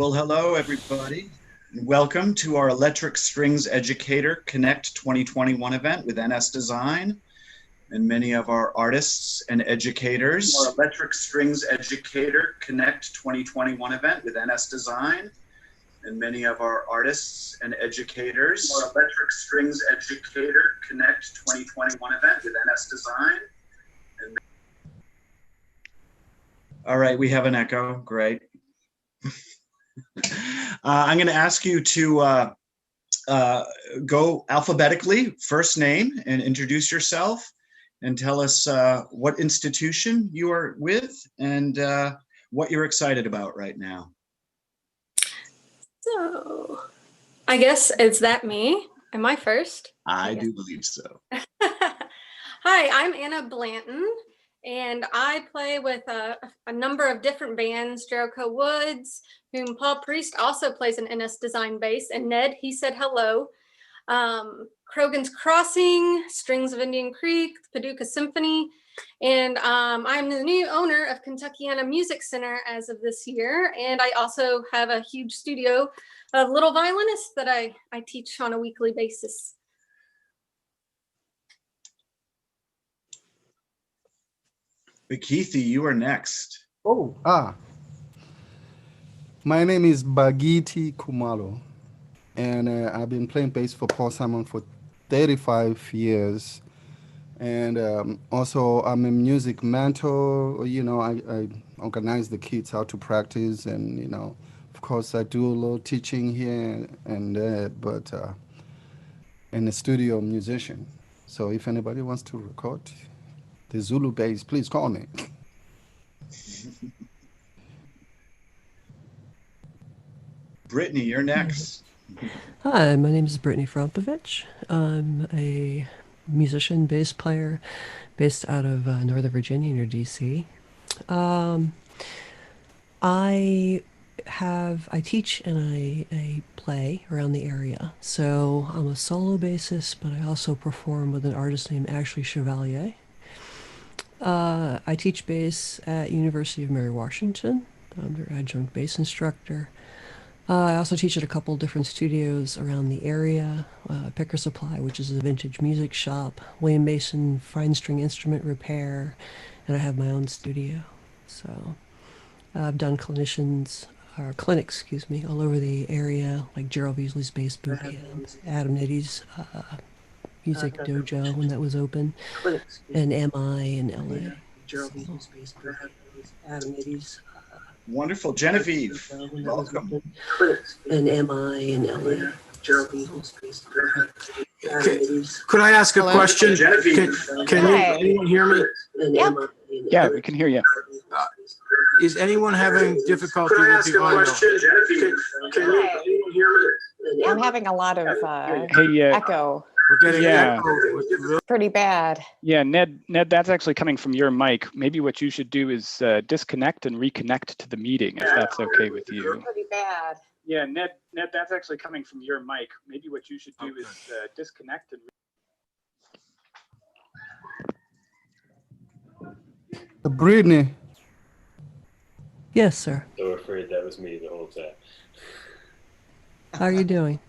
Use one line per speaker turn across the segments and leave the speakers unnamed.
Well, hello, everybody. Welcome to our Electric Strings Educator Connect 2021 event with NS Design and many of our artists and educators. Our Electric Strings Educator Connect 2021 event with NS Design and many of our artists and educators. Our Electric Strings Educator Connect 2021 event with NS Design. All right, we have an echo. Great. I'm going to ask you to go alphabetically, first name, and introduce yourself and tell us what institution you are with and what you're excited about right now.
So, I guess, is that me? Am I first?
I do believe so.
Hi, I'm Anna Blanton, and I play with a number of different bands. Jericho Woods, whom Paul Priest also plays an NS Design bass, and Ned, he said hello. Croghan's Crossing, Strings of Indian Creek, Paducah Symphony, and I'm the new owner of Kentuckiana Music Center as of this year, and I also have a huge studio of little violinists that I teach on a weekly basis.
Bakithi, you are next.
My name is Bakithi Kumalo, and I've been playing bass for Paul Simon for 35 years. And also, I'm a music mentor. You know, I organize the kids how to practice, and you know, of course, I do a little teaching here and there, but in the studio musician. So if anybody wants to record the Zulu bass, please call me.
Brittany, you're next.
Hi, my name is Brittany Frompovich. I'm a musician, bass player, based out of Northern Virginia near DC. I teach and I play around the area. So I'm a solo bassist, but I also perform with an artist named Ashley Chevalier. I teach bass at University of Mary Washington. I'm their adjunct bass instructor. I also teach at a couple different studios around the area, Picker Supply, which is a vintage music shop, William Mason Fine String Instrument Repair, and I have my own studio. So I've done clinics, all over the area, like Gerald Beasley's Bass Boot Camp, Adam Nitty's Music Dojo when that was open, and MI in LA. Gerald Beasley's Bass Boot Camp, Adam Nitty's.
Wonderful. Genevieve, welcome.
And MI in LA.
Could I ask a question?
Genevieve.
Can anyone hear me?
Yep.
Yeah, we can hear you.
Is anyone having difficulty with the audio? Can anyone hear me?
I'm having a lot of
Hey,
echo.
We're getting echo.
Pretty bad.
yeah, Ned, that's actually coming from your mic. Maybe what you should do is disconnect and reconnect to the meeting, if that's okay with you.
Pretty bad.
Yeah, Ned, that's actually coming from your mic. Maybe what you should do is disconnect and.
Brittany.
Yes, sir.
So afraid that was me the whole time.
How are you doing?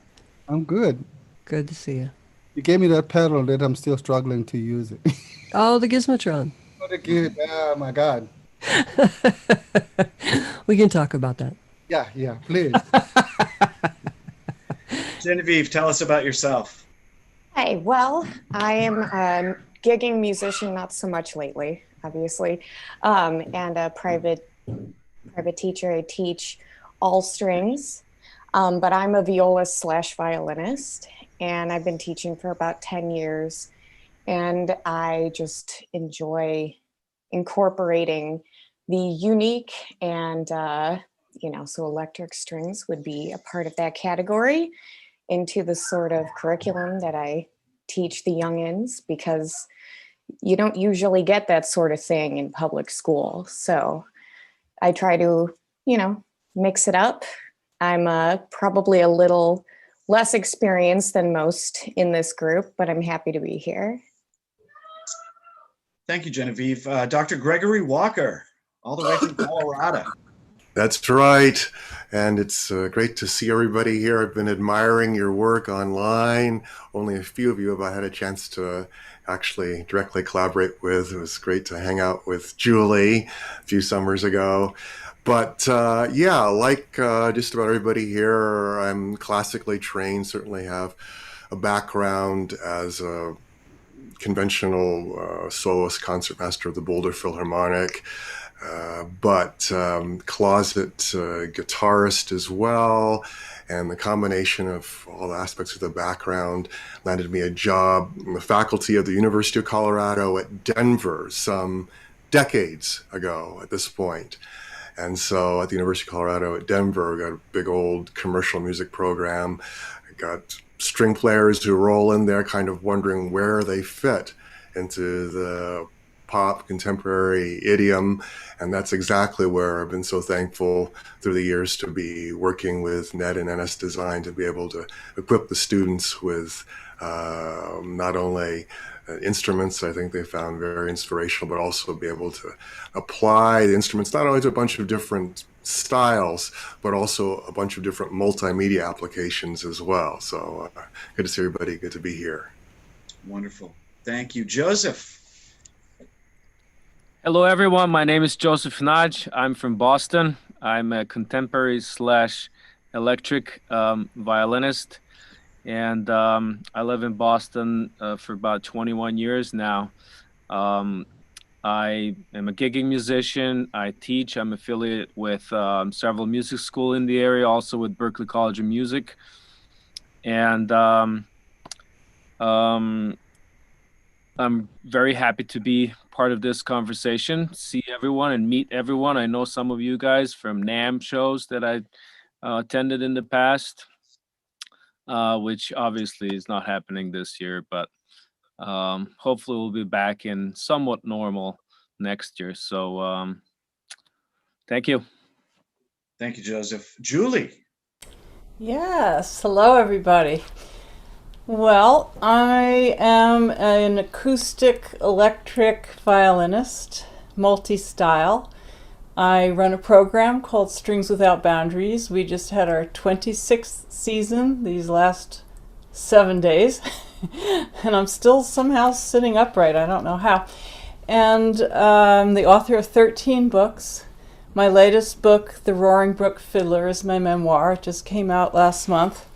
I'm good.
Good to see you.
You gave me that pedal that I'm still struggling to use it.
Oh, the Gizmotron.
Oh my God.
We can talk about that.
Yeah, please.
Genevieve, tell us about yourself.
Hi, well, I am a gigging musician, not so much lately, obviously, and a private teacher. I teach all strings, but I'm a viola/violinist, and I've been teaching for about 10 years, and I just enjoy incorporating the unique and, so electric strings would be a part of that category into the sort of curriculum that I teach the youngins, because you don't usually get that sort of thing in public school. So I try to, mix it up. I'm probably a little less experienced than most in this group, but I'm happy to be here.
Thank you, Genevieve. Dr. Gregory Walker, all the way from Colorado.
That's right. And it's great to see everybody here. I've been admiring your work online. Only a few of you have I had a chance to actually directly collaborate with. It was great to hang out with Julie a few summers ago. But yeah, like just about everybody here, I'm classically trained, certainly have a background as a conventional soloist concertmaster of the Boulder Philharmonic. But closet guitarist as well, and the combination of all the aspects of the background landed me a job in the faculty of the University of Colorado at Denver some decades ago at this point. And so at the University of Colorado at Denver, we got a big old commercial music program. I got string players who roll in there kind of wondering where they fit into the pop contemporary idiom, and that's exactly where I've been so thankful through the years to be working with Ned and NS Design to be able to equip the students with not only instruments I think they found very inspirational, but also be able to apply the instruments not only to a bunch of different styles, but also a bunch of different multimedia applications as well. So good to see everybody, good to be here.
Wonderful. Thank you. Joseph.
Hello, everyone. My name is Jozef Nadj. I'm from Boston. I'm a contemporary / electric violinist. And I live in Boston for about 21 years now. I am a gigging musician. I teach. I'm affiliated with several music schools in the area, also with Berklee College of Music. And I'm very happy to be part of this conversation, see everyone and meet everyone. I know some of you guys from NAMM shows that I attended in the past, which obviously is not happening this year, but hopefully we'll be back in somewhat normal next year. So thank you.
Thank you, Joseph. Julie.
Yes, hello everybody. Well, I am an acoustic electric violinist, multi-style. I run a program called Strings Without Boundaries. We just had our 26th season these last 7 days, and I'm still somehow sitting upright. I don't know how. And the author of 13 books. My latest book, The Roaring Brook Fiddler, is my memoir. It just came out last month.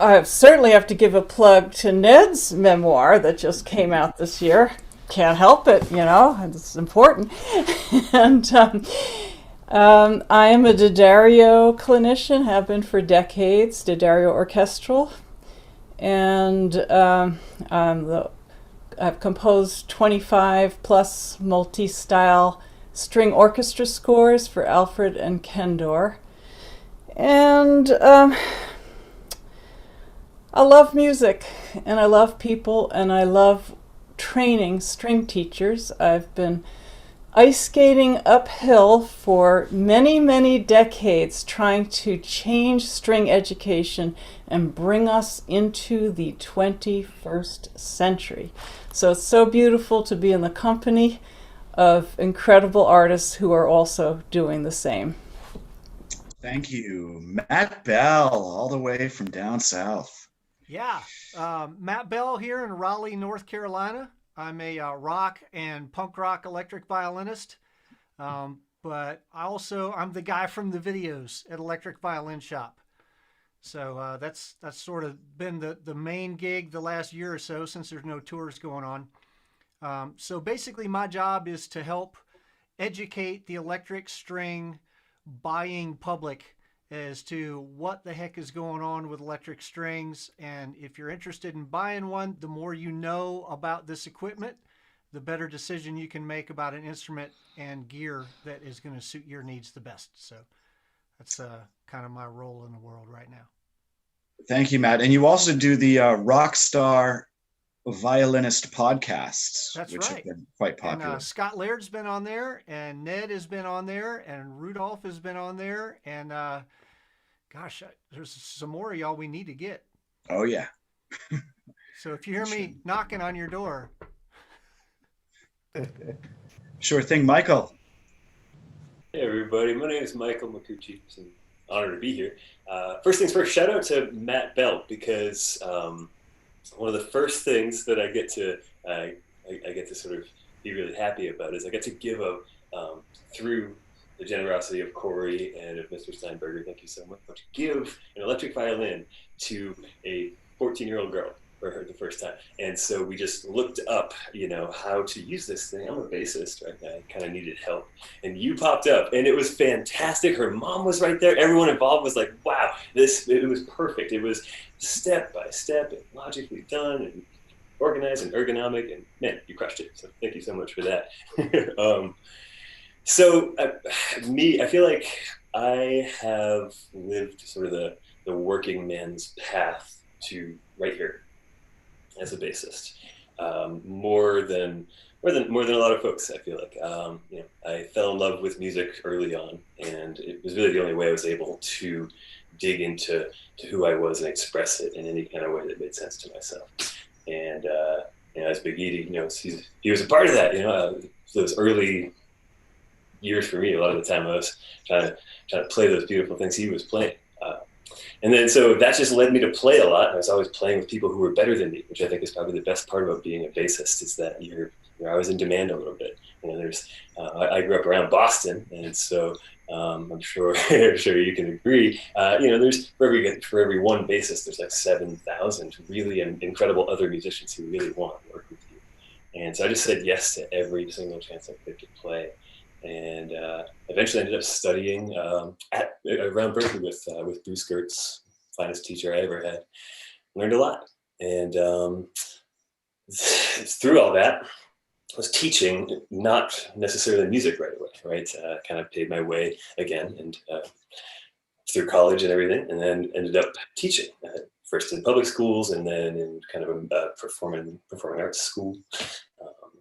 I certainly have to give a plug to Ned's memoir that just came out this year. Can't help it, you know, it's important. And I am a D'Addario clinician, have been for decades, D'Addario orchestral. And I've composed 25 plus multi-style string orchestra scores for Alfred and Kendor. And I love music, and I love people, and I love training string teachers. I've been ice skating uphill for many, many decades trying to change string education and bring us into the 21st century. So it's so beautiful to be in the company of incredible artists who are also doing the same.
Thank you. Matt Bell, all the way from down south.
Yeah, Matt Bell here in Raleigh, North Carolina. I'm a rock and punk rock electric violinist, but I'm the guy from the videos at Electric Violin Shop. So that's sort of been the main gig the last year or so since there's no tours going on. So basically my job is to help educate the electric string buying public as to what the heck is going on with electric strings. And if you're interested in buying one, the more you know about this equipment, the better decision you can make about an instrument and gear that is going to suit your needs the best. So that's kind of my role in the world right now.
Thank you, Matt. And you also do the Rockstar Violinist podcasts, which have been quite popular.
And Scott Laird's been on there, and Ned has been on there, and Rudolf has been on there, and gosh, there's some more of y'all we need to get.
Oh yeah.
So if you hear me knocking on your door.
Sure thing, Michael.
Hey everybody, my name is Michael Micucci. It's an honor to be here. First things first, shout out to Matt Bell, because one of the first things that I get to sort of be really happy about is I get to give a through the generosity of Corey and of Mr. Steinberger, thank you so much, give an electric violin to a 14-year-old girl for her the first time. And so we just looked up, you know, how to use this thing. I'm a bassist, right? I kind of needed help. And you popped up and it was fantastic. Her mom was right there. Everyone involved was like, wow, it was perfect. It was step by step and logically done and organized and ergonomic, and man, you crushed it. So thank you so much for that. I feel like I have lived sort of the working man's path to right here as a bassist, more than a lot of folks. I feel like you know, I fell in love with music early on, and it was really the only way I was able to dig into who I was and express it in any kind of way that made sense to myself. And you know, as Bakithi, you know, he was a part of that. You know, those early years for me, a lot of the time I was trying to play those beautiful things he was playing. And then so that just led me to play a lot. I was always playing with people who were better than me, which I think is probably the best part about being a bassist, is that you're always in demand a little bit. You know, I grew up around Boston, and so I'm sure you can agree. You know, there's for every one bassist, there's like 7,000 really incredible other musicians who really want to work with you. And so I just said yes to every single chance I could to play. And eventually ended up studying around Berkeley with Bruce Gertz, finest teacher I ever had. Learned a lot. And through all that, I was teaching, not necessarily music right away, right? Kind of paid my way again, and through college and everything, and then ended up teaching, first in public schools and then in kind of a performing arts school.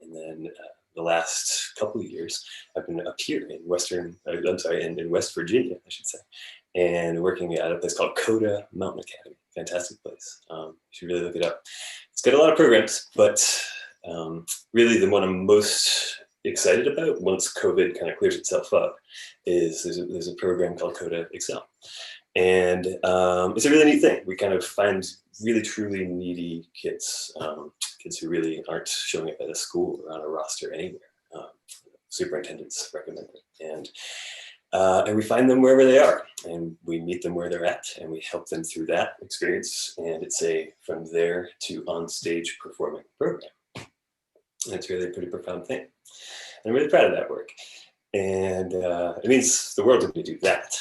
And then the last couple of years, I've been up here in in West Virginia, I should say, and working at a place called Coda Mountain Academy. Fantastic place. You should really look it up. It's got a lot of programs, but really the one I'm most excited about once COVID kind of clears itself up is there's a program called Coda Excel. And it's a really neat thing. We kind of find really truly needy kids, kids who really aren't showing up at a school or on a roster anywhere. Superintendents recommend it. And we find them wherever they are, and we meet them where they're at, and we help them through that experience. And it's a from there to on stage performing program. And it's really a pretty profound thing. And I'm really proud of that work. And it means the world to me to do that.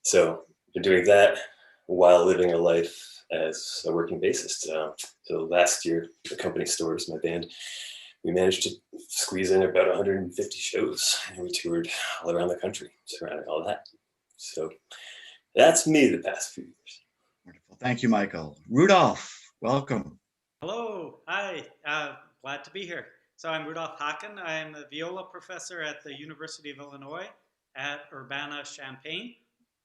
So I've been doing that while living a life as a working bassist. So last year, the company stores, my band, we managed to squeeze in about 150 shows, and we toured all around the country surrounding all that. So that's me the past few years.
Wonderful. Thank you, Michael. Rudolf, welcome.
Hello. Hi. Glad to be here. So I'm Rudolf Haken. I'm a viola professor at the University of Illinois at Urbana-Champaign.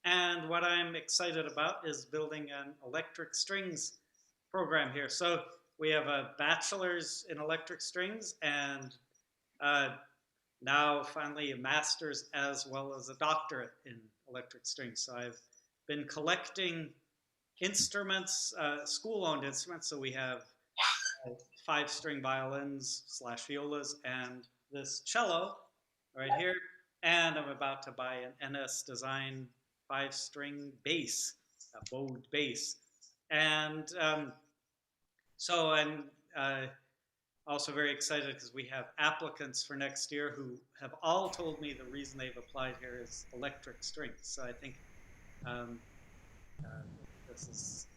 And what I'm excited about is building an electric strings program here. So we have a bachelor's in electric strings and now finally a master's as well as a doctorate in electric strings. So I've been collecting instruments, school-owned instruments. So we have 5-string violins / violas and this cello right here. And I'm about to buy an NS Design 5-string bass, a bowed bass. And so I'm also very excited because we have applicants for next year who have all told me the reason they've applied here is electric strings. So I think this is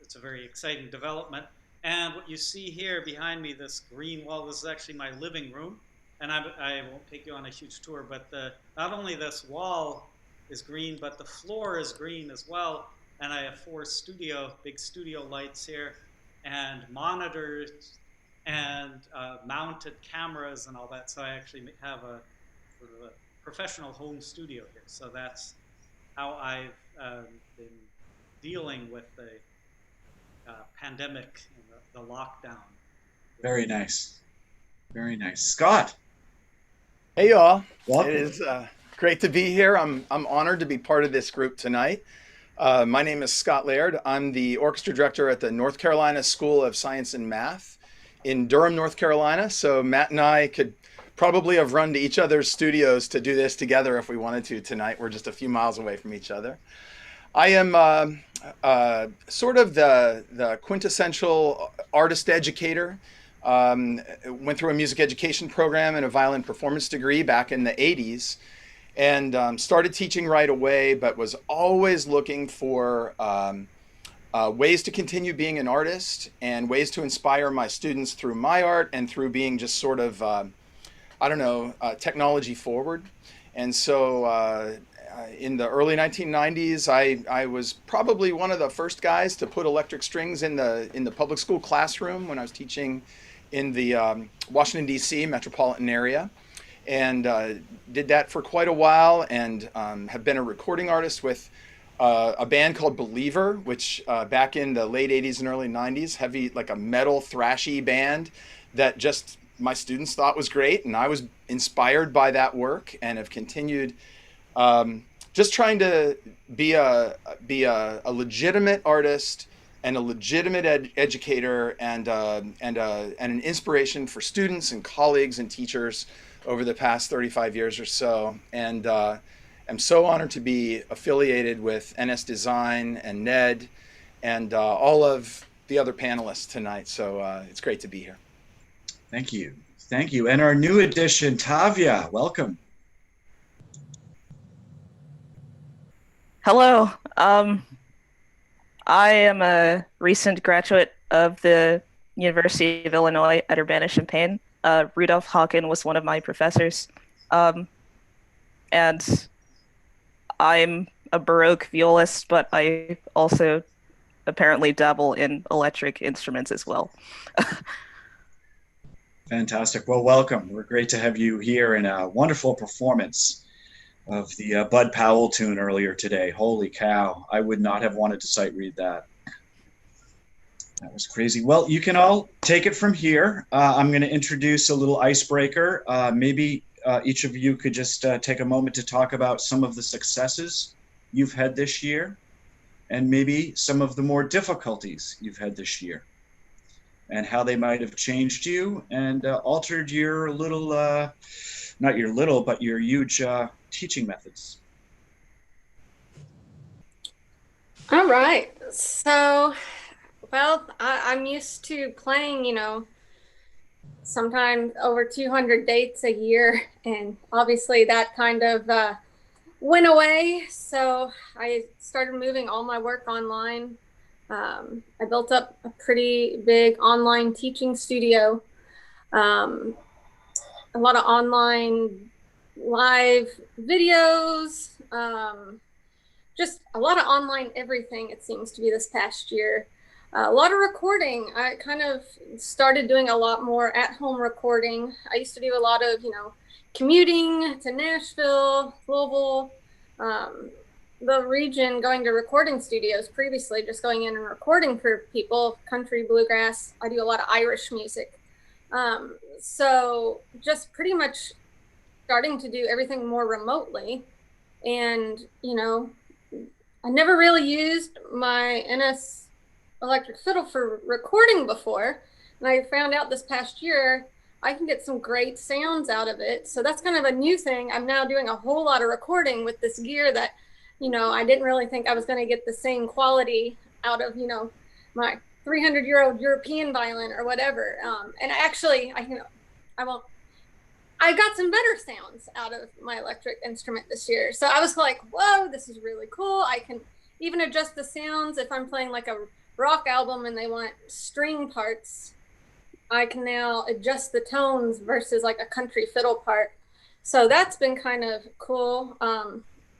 it's a very exciting development. And what you see here behind me, this green wall, this is actually my living room. And I won't take you on a huge tour, but not only this wall is green, but the floor is green as well. And I have 4 big studio lights here, and monitors, and mounted cameras and all that. So I actually have a sort of a professional home studio here. So that's how I've been dealing with the pandemic and the lockdown.
Very nice. Very nice. Scott.
Hey y'all,
Welcome.
It is great to be here. I'm honored to be part of this group tonight. My name is Scott Laird. I'm the orchestra director at the North Carolina School of Science and Math in Durham, North Carolina. So Matt and I could probably have run to each other's studios to do this together if we wanted to tonight. We're just a few miles away from each other. I am sort of the quintessential artist educator. Went through a music education program and a violin performance degree back in the 80s, and started teaching right away, but was always looking for ways to continue being an artist and ways to inspire my students through my art and through being just sort of, technology forward. And so in the early 1990s, I was probably one of the first guys to put electric strings in the public school classroom when I was teaching in the Washington, D.C. metropolitan area, and did that for quite a while, and have been a recording artist with a band called Believer, which back in the late 80s and early 90s, heavy, like a metal thrashy band that just my students thought was great, and I was inspired by that work and have continued just trying to be a legitimate artist and a legitimate educator and an inspiration for students and colleagues and teachers over the past 35 years or so. And I'm so honored to be affiliated with NS Design and Ned and all of the other panelists tonight. So it's great to be here.
Thank you. Thank you. And our new addition, Tavia, welcome.
Hello. I am a recent graduate of the University of Illinois at Urbana-Champaign. Rudolf Haken was one of my professors. And I'm a Baroque violist, but I also apparently dabble in electric instruments as well.
Fantastic. Well, welcome. We're great to have you here in a wonderful performance of the Bud Powell tune earlier today. Holy cow. I would not have wanted to sight read that. That was crazy. Well, you can all take it from here. I'm going to introduce a little icebreaker. Maybe each of you could just take a moment to talk about some of the successes you've had this year and maybe some of the more difficulties you've had this year and how they might have changed you and altered your little, not your little, but your huge teaching methods.
All right. So, well, I'm used to playing, sometimes over 200 dates a year. And obviously that kind of went away. So I started moving all my work online. I built up a pretty big online teaching studio. A lot of online live videos, just a lot of online everything, it seems to be this past year. A lot of recording. I kind of started doing a lot more at-home recording. I used to do a lot of, commuting to Nashville, Louisville, the region, going to recording studios previously, just going in and recording for people, country, bluegrass. I do a lot of Irish music. So just pretty much starting to do everything more remotely. And, I never really used my NS electric fiddle for recording before. And I found out this past year, I can get some great sounds out of it. So that's kind of a new thing. I'm now doing a whole lot of recording with this gear that, I didn't really think I was going to get the same quality out of, my 300-year-old European violin or whatever. And actually, I got some better sounds out of my electric instrument this year. So I was like, whoa, this is really cool. I can even adjust the sounds. If I'm playing like a rock album and they want string parts, I can now adjust the tones versus like a country fiddle part. So that's been kind of cool.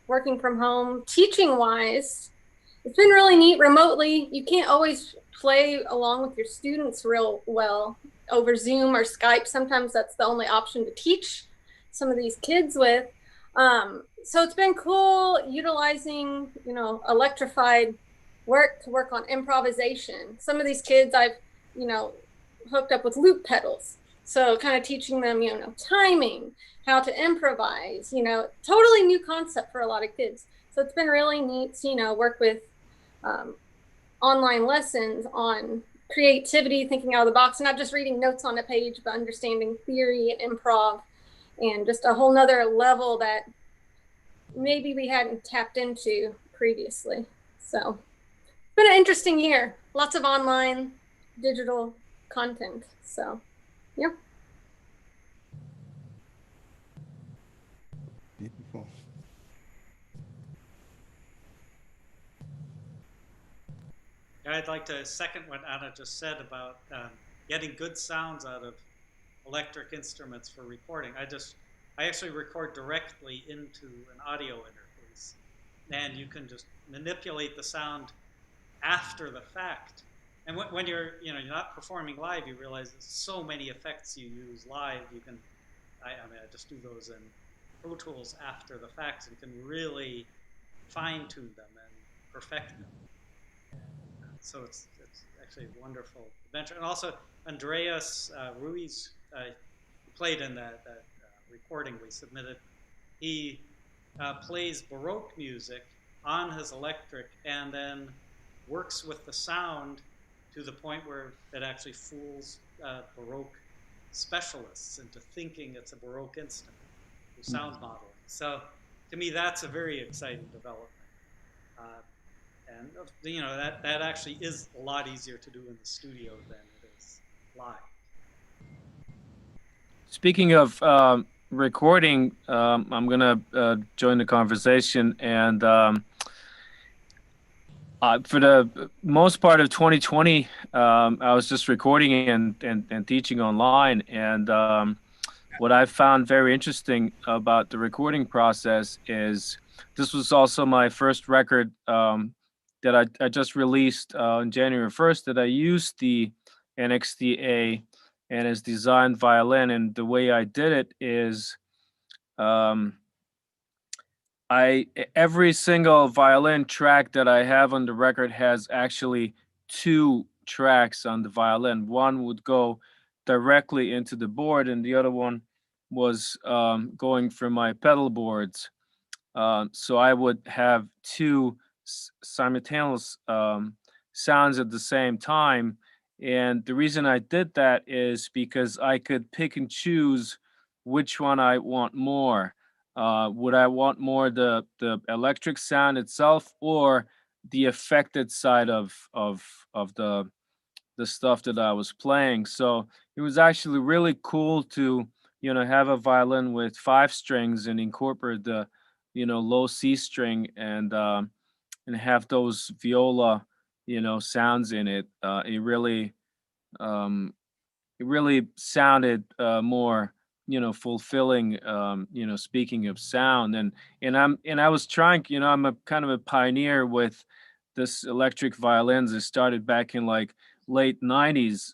Working from home, teaching wise, it's been really neat remotely. You can't always play along with your students real well over Zoom or Skype. Sometimes that's the only option to teach some of these kids with. So it's been cool utilizing, electrified work to work on improvisation. Some of these kids I've, hooked up with loop pedals. So kind of teaching them, timing, how to improvise, totally new concept for a lot of kids. So it's been really neat to, work with online lessons on creativity, thinking out of the box, not just reading notes on a page, but understanding theory and improv, and just a whole nother level that maybe we hadn't tapped into previously. So it's been an interesting year. Lots of online digital content. So, yeah.
Beautiful.
I'd like to second what Anna just said about getting good sounds out of electric instruments for recording. I actually record directly into an audio interface, and you can just manipulate the sound after the fact. And when you're not performing live, you realize there's so many effects you use live. I just do those in Pro Tools after the fact, and you can really fine tune them and perfect them. So it's actually a wonderful adventure. And also Andreas Ruiz, who played in that recording we submitted, he plays Baroque music on his electric and then works with the sound to the point where it actually fools Baroque specialists into thinking it's a Baroque instrument through sound modeling. So to me, that's a very exciting development. And that actually is a lot easier to do in the studio than it is live.
Speaking of recording, I'm gonna join the conversation, and for the most part of 2020, I was just recording and teaching online. And what I found very interesting about the recording process is this was also my first record that I just released on January 1st, that I used the NXDA NS Design violin. And the way I did it is every single violin track that I have on the record has actually 2 tracks on the violin. One would go directly into the board, and the other one was going from my pedal boards. So I would have 2 simultaneous sounds at the same time. And the reason I did that is because I could pick and choose which one I want more. Would I want more the electric sound itself, or the affected side of the stuff that I was playing? So it was actually really cool to have a violin with 5 strings and incorporate the low C string and have those viola sounds in it. It really sounded more fulfilling, speaking of sound. And I was trying, I'm a kind of a pioneer with this electric violins. It started back in like late 90s.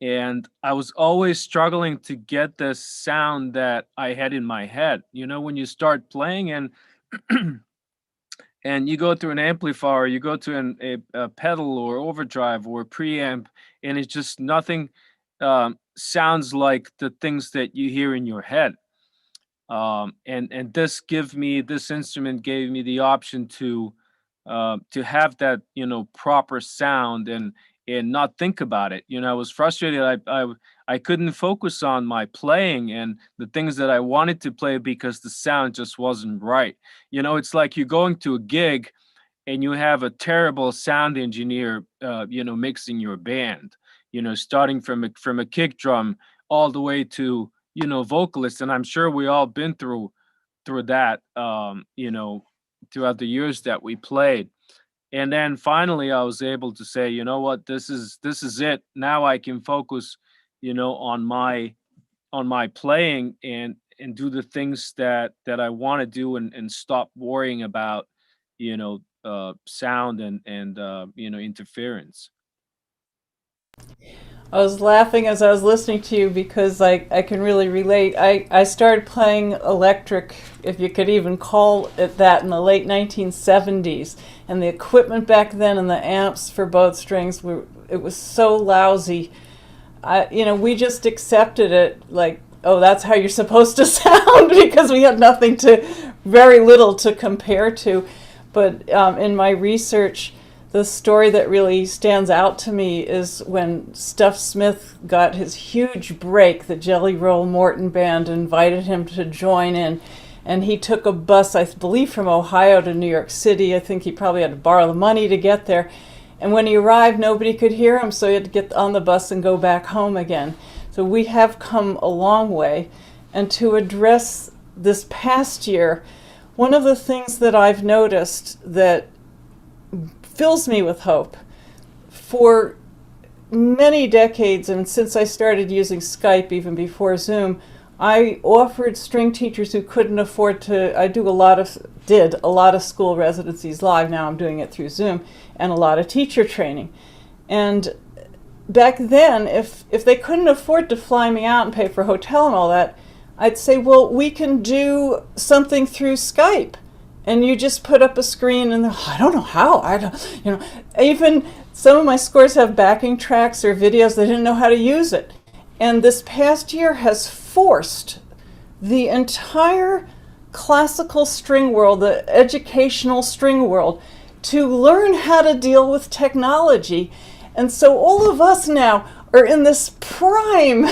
And I was always struggling to get the sound that I had in my head. When you start playing and and you go through an amplifier, you go to a pedal or overdrive or preamp, and it's just nothing sounds like the things that you hear in your head. And this instrument gave me the option to have that proper sound and not think about it. I was frustrated. I couldn't focus on my playing and the things that I wanted to play because the sound just wasn't right. It's like you're going to a gig and you have a terrible sound engineer, mixing your band, starting from a kick drum all the way to, vocalist. And I'm sure we all been through that, throughout the years that we played. And then finally I was able to say, you know what, this is it. Now I can focus, on my playing and do the things that I want to do and stop worrying about, sound and interference.
I was laughing as I was listening to you because I can really relate. I started playing electric, if you could even call it that, in the late 1970s. And the equipment back then and the amps for both strings, it was so lousy. we just accepted it like, oh, that's how you're supposed to sound, because we had very little to compare to. But in my research, the story that really stands out to me is when Stuff Smith got his huge break, the Jelly Roll Morton Band invited him to join in, and he took a bus, I believe, from Ohio to New York City. I think he probably had to borrow the money to get there. And when he arrived, nobody could hear him, so he had to get on the bus and go back home again. So we have come a long way. And to address this past year, one of the things that I've noticed that fills me with hope, for many decades, and since I started using Skype even before Zoom, I offered string teachers who couldn't afford to, did a lot of school residencies live, now I'm doing it through Zoom, and a lot of teacher training. And back then, if they couldn't afford to fly me out and pay for hotel and all that, I'd say, well, we can do something through Skype. And you just put up a screen and I don't know how, even some of my scores have backing tracks or videos, they didn't know how to use it. And this past year has forced the entire classical string world, the educational string world, to learn how to deal with technology. And so all of us now are in this prime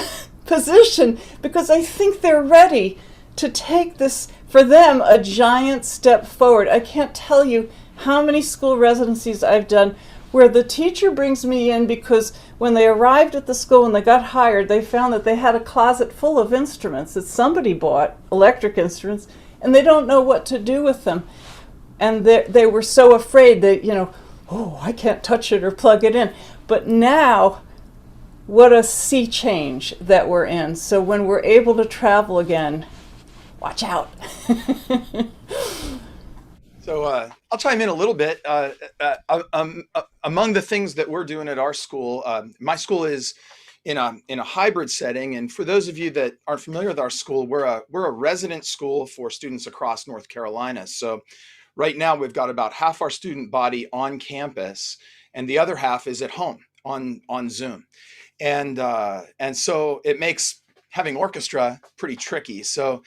position because I think they're ready to take this, for them, a giant step forward. I can't tell you how many school residencies I've done where the teacher brings me in because when they arrived at the school and they got hired, they found that they had a closet full of instruments that somebody bought, electric instruments, and they don't know what to do with them. And they were so afraid that, oh, I can't touch it or plug it in. But now, what a sea change that we're in. So when we're able to travel again, watch out.
So I'll chime in a little bit. Among the things that we're doing at our school, my school is in a hybrid setting. And for those of you that aren't familiar with our school, we're a resident school for students across North Carolina. So right now we've got about half our student body on campus, and the other half is at home on Zoom. And so it makes having orchestra pretty tricky. So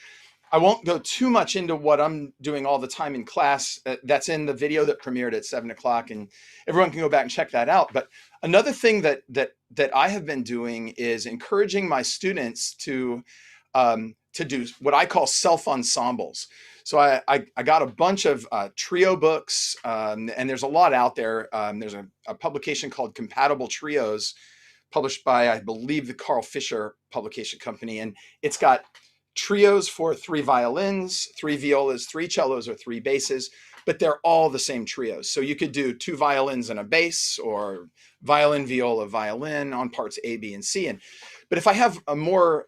I won't go too much into what I'm doing all the time in class. That's in the video that premiered at 7 o'clock, and everyone can go back and check that out. But another thing that I have been doing is encouraging my students to do what I call self-ensembles. So I got a bunch of trio books, and there's a lot out there. There's a publication called Compatible Trios, published by, I believe, the Carl Fisher publication company, and it's got trios for 3 violins, 3 violas, 3 cellos, or 3 basses, but they're all the same trios. So you could do 2 violins and a bass, or violin, viola, violin on parts A, B, and C. But if I have a more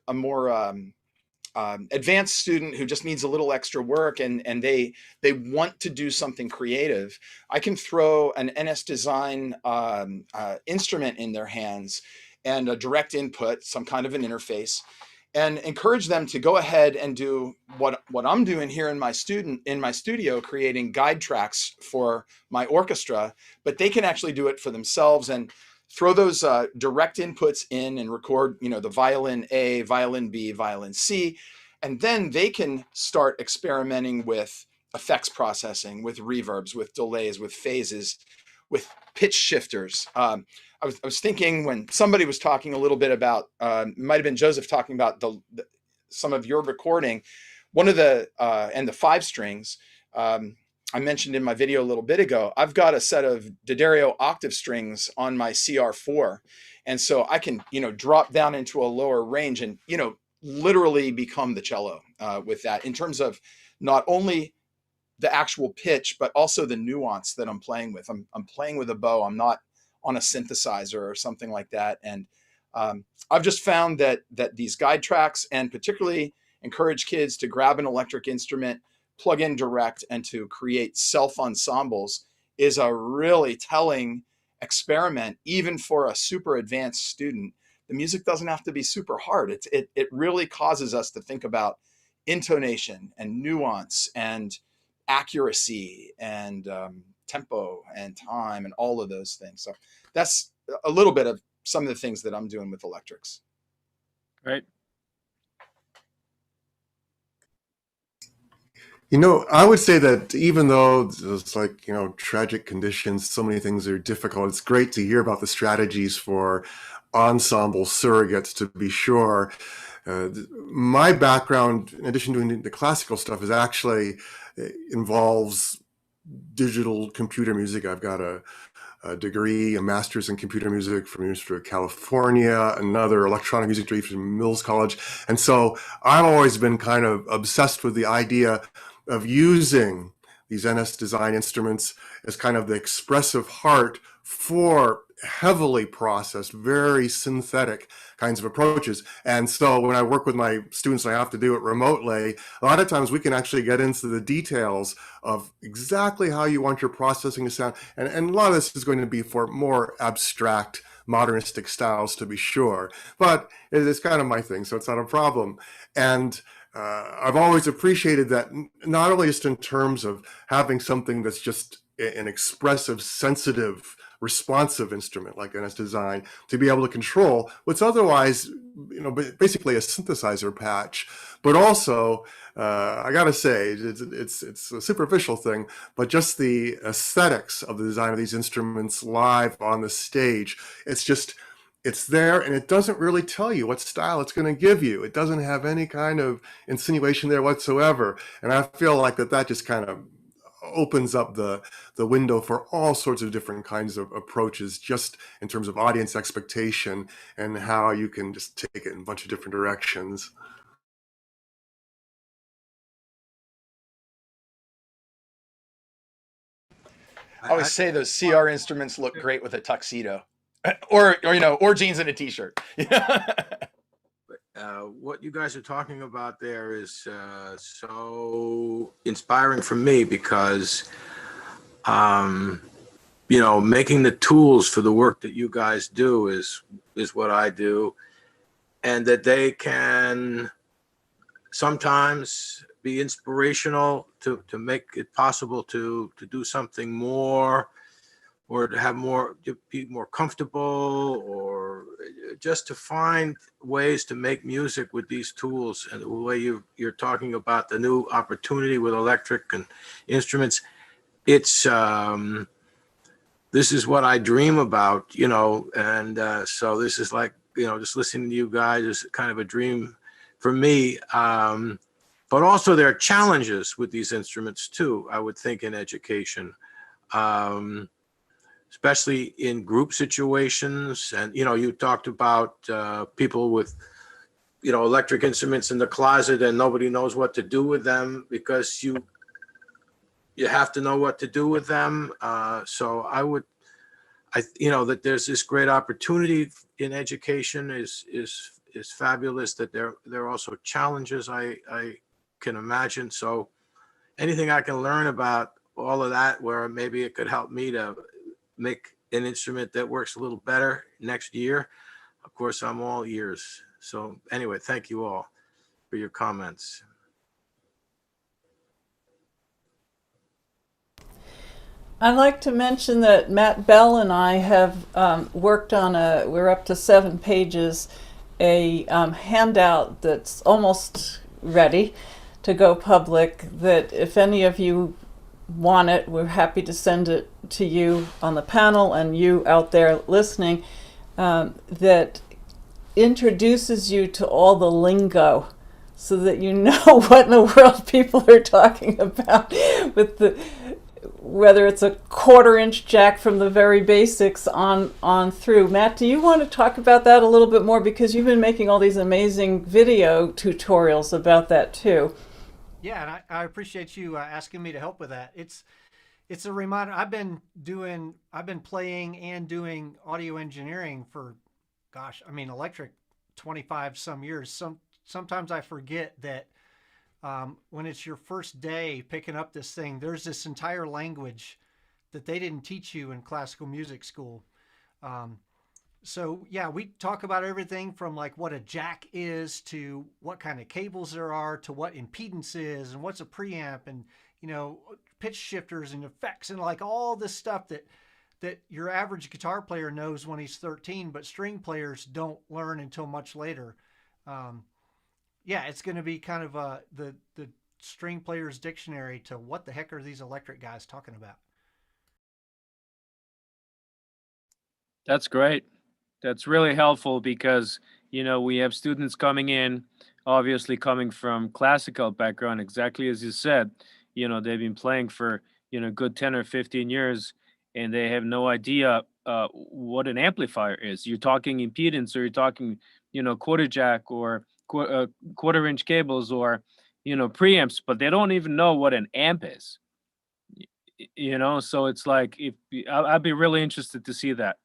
advanced student who just needs a little extra work and they want to do something creative, I can throw an NS Design instrument in their hands and a direct input, some kind of an interface, and encourage them to go ahead and do what I'm doing here in my studio, creating guide tracks for my orchestra, but they can actually do it for themselves and throw those direct inputs in and record, the violin A, violin B, violin C, and then they can start experimenting with effects processing, with reverbs, with delays, with phases, with pitch shifters. I was thinking when somebody was talking a little bit about, it might have been Joseph talking about some of your recording, one of the, and the 5 strings, I mentioned in my video a little bit ago, I've got a set of D'Addario octave strings on my CR4. And so I can, drop down into a lower range and, literally become the cello with that, in terms of not only the actual pitch, but also the nuance that I'm playing with. I'm playing with a bow. I'm not on a synthesizer or something like that. And I've just found that these guide tracks, and particularly encourage kids to grab an electric instrument, plug in direct, and to create self-ensembles, is a really telling experiment, even for a super advanced student. The music doesn't have to be super hard. It really causes us to think about intonation and nuance and accuracy and tempo and time and all of those things. So that's a little bit of some of the things that I'm doing with electrics.
Right.
I would say that even though it's like, tragic conditions, so many things are difficult, it's great to hear about the strategies for ensemble surrogates, to be sure. My background, in addition to doing the classical stuff, is actually involves digital computer music. I've got a degree, a master's in computer music from the University of California, another electronic music degree from Mills College. And so I've always been kind of obsessed with the idea of using these NS design instruments as kind of the expressive heart for heavily processed, very synthetic kinds of approaches. And so when I work with my students, I have to do it remotely. A lot of times we can actually get into the details of exactly how you want your processing to sound. And a lot of this is going to be for more abstract, modernistic styles, to be sure. But it's kind of my thing, so it's not a problem. And I've always appreciated that, not only just in terms of having something that's just an expressive, sensitive, responsive instrument like NS Design, to be able to control what's otherwise, basically a synthesizer patch, but also, I gotta say, it's a superficial thing, but just the aesthetics of the design of these instruments live on the stage, it's there, and it doesn't really tell you what style it's going to give you. It doesn't have any kind of insinuation there whatsoever. And I feel like that just kind of opens up the window for all sorts of different kinds of approaches, just in terms of audience expectation and how you can just take it in a bunch of different directions.
I always say those CR instruments look great with a tuxedo. Or jeans and a t-shirt.
What you guys are talking about there is so inspiring for me, because making the tools for the work that you guys do is what I do, and that they can sometimes be inspirational to make it possible to do something more, or to have more, to be more comfortable, or just to find ways to make music with these tools. And the way you're talking about the new opportunity with electric and instruments, it's this is what I dream about, and so this is like, just listening to you guys is kind of a dream for me. But also there are challenges with these instruments too, I would think, in education. Especially in group situations. And, you talked about people with, electric instruments in the closet and nobody knows what to do with them, because you have to know what to do with them. So that there's this great opportunity in education is fabulous, that there are also challenges I can imagine. So anything I can learn about all of that, where maybe it could help me to make an instrument that works a little better next year, of course, I'm all ears. So anyway, thank you all for your comments.
I'd like to mention that Matt Bell and I have worked on we're up to 7 pages, a handout that's almost ready to go public, that if any of you want it, we're happy to send it to you on the panel and you out there listening, that introduces you to all the lingo, so that you know what in the world people are talking about, with whether it's a 1/4-inch jack from the very basics on through. Matt, do you want to talk about that a little bit more, because you've been making all these amazing video tutorials about that too?
Yeah, and I appreciate you asking me to help with that. It's a reminder. I've been playing and doing audio engineering for, electric 25 some years. Sometimes I forget that when it's your first day picking up this thing, there's this entire language that they didn't teach you in classical music school. So yeah, we talk about everything from like what a jack is, to what kind of cables there are, to what impedance is, and what's a preamp, and pitch shifters and effects, and like all this stuff that that your average guitar player knows when he's 13, but string players don't learn until much later. Yeah, it's going to be kind of the string player's dictionary to what the heck are these electric guys talking about.
That's great. That's really helpful because, you know, we have students coming in, obviously coming from classical background, exactly as you said. You know, they've been playing for, you know, good 10 or 15 years, and they have no idea what an amplifier is. You're talking impedance, or you're talking, you know, quarter jack or quarter inch cables, or, you know, preamps, but they don't even know what an amp is. You know, so it's like, if I'd be really interested to see that.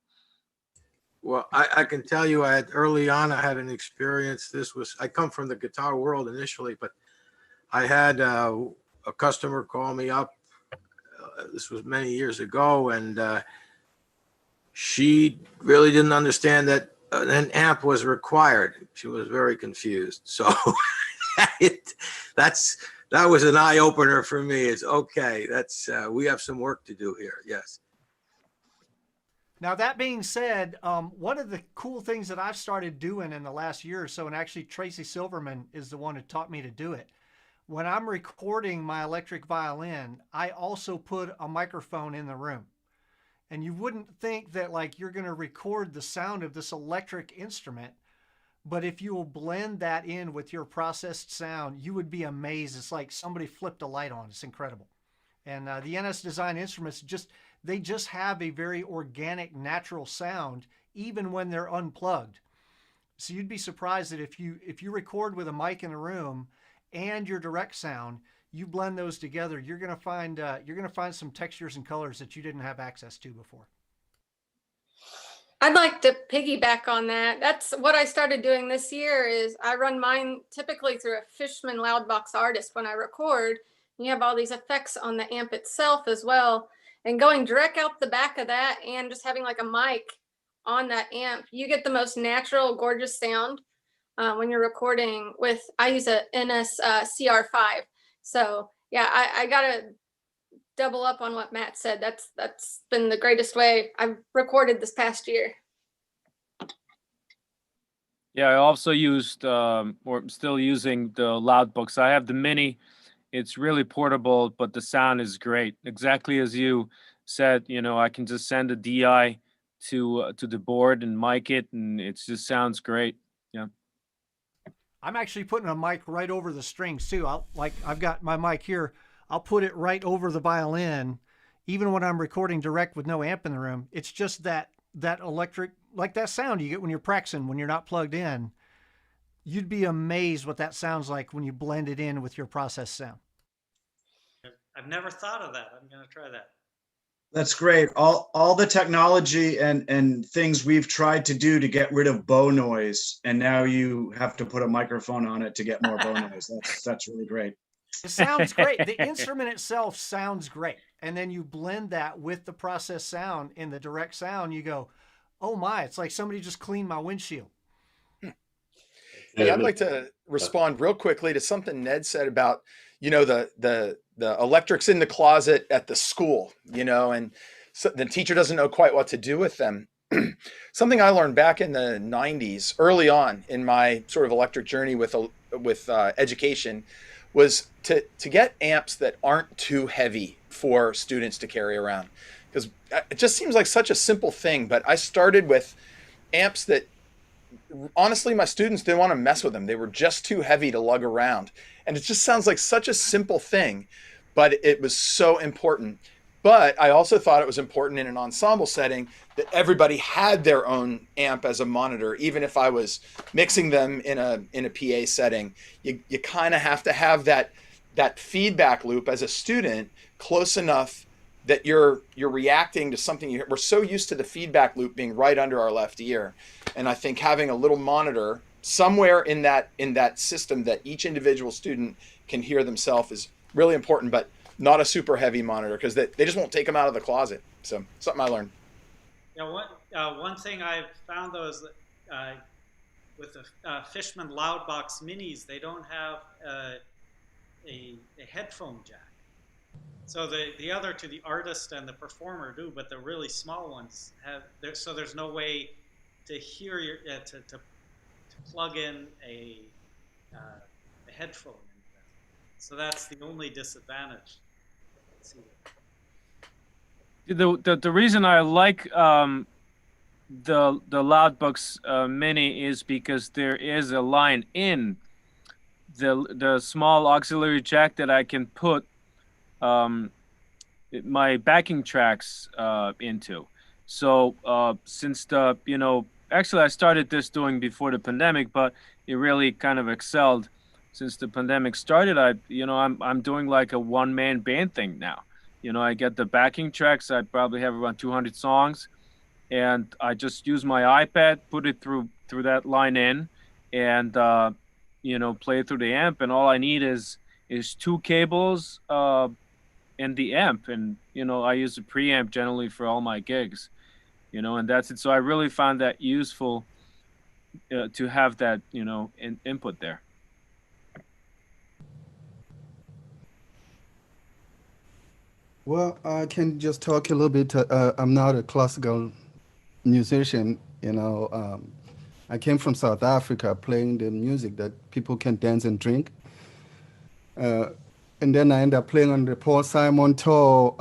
Well, I can tell you, early on, I had an experience. I come from the guitar world initially, but I had a customer call me up. This was many years ago, and she really didn't understand that an amp was required. She was very confused. So that was an eye opener for me. It's okay. We have some work to do here. Yes.
Now, that being said, one of the cool things that I've started doing in the last year or so, and actually Tracy Silverman is the one who taught me to do it. When I'm recording my electric violin, I also put a microphone in the room. And you wouldn't think that like you're going to record the sound of this electric instrument, but if you will blend that in with your processed sound, you would be amazed. It's like somebody flipped a light on. It's incredible. And the NS Design instruments they just have a very organic, natural sound, even when they're unplugged. So you'd be surprised that if you record with a mic in a room and your direct sound, you blend those together, you're gonna find some textures and colors that you didn't have access to before.
I'd like to piggyback on that. That's what I started doing this year. Is I run mine typically through a Fishman Loudbox Artist when I record. You have all these effects on the amp itself as well. And going direct out the back of that and just having like a mic on that amp, you get the most natural, gorgeous sound when you're recording with, I use a NS CR5. So yeah, I gotta double up on what Matt said. That's been the greatest way I've recorded this past year.
Yeah, I also used, or I'm still using the Loudbox. I have the Mini. It's really portable, but the sound is great. Exactly as you said, you know, I can just send a DI to the board and mic it, and it just sounds great. Yeah.
I'm actually putting a mic right over the strings too. I've got my mic here. I'll put it right over the violin, even when I'm recording direct with no amp in the room. It's just that electric, like that sound you get when you're practicing, when you're not plugged in. You'd be amazed what that sounds like when you blend it in with your processed sound.
I've never thought of that. I'm going to try that.
That's great. All the technology and things we've tried to do to get rid of bow noise, and now you have to put a microphone on it to get more bow noise. That's really great.
It sounds great. The instrument itself sounds great. And then you blend that with the processed sound in the direct sound, you go, oh my, it's like somebody just cleaned my windshield.
Hey, I'd like to respond real quickly to something Ned said about, you know, the electrics in the closet at the school, you know, and so the teacher doesn't know quite what to do with them. Something I learned back in the 90s, early on in my sort of electric journey with education, was to get amps that aren't too heavy for students to carry around. Because it just seems like such a simple thing, but I started with amps that honestly, my students didn't want to mess with them. They were just too heavy to lug around. And it just sounds like such a simple thing, but it was so important. But I also thought it was important in an ensemble setting that everybody had their own amp as a monitor, even if I was mixing them in a PA setting. You kind of have to have that feedback loop as a student close enough that you're reacting to something. We're so used to the feedback loop being right under our left ear. And I think having a little monitor somewhere in that system that each individual student can hear themselves is really important, but not a super heavy monitor because they just won't take them out of the closet. So something I learned.
Yeah, one thing I've found though is that with the Fishman Loudbox Minis, they don't have a headphone jack. So the other two, the artist and the performer, do, but the really small ones have. So there's no way to hear your to plug in a headphone into that. So that's the only disadvantage. Let's see.
The reason I like the Loudbox Mini is because there is a line in the small auxiliary jack that I can put my backing tracks into. So since actually I started this doing before the pandemic, but it really kind of excelled since the pandemic started. I'm doing like a one-man band thing now. I get the backing tracks. I probably have around 200 songs, and I just use my iPad, put it through that line in, and play it through the amp. And all I need is two cables and the amp, and I use a preamp generally for all my gigs, and that's it. So I really found that useful to have that input there.
Well, I can just talk a little bit. I'm not a classical musician, I came from South Africa playing the music that people can dance and drink. And then I ended up playing on the Paul Simon tour.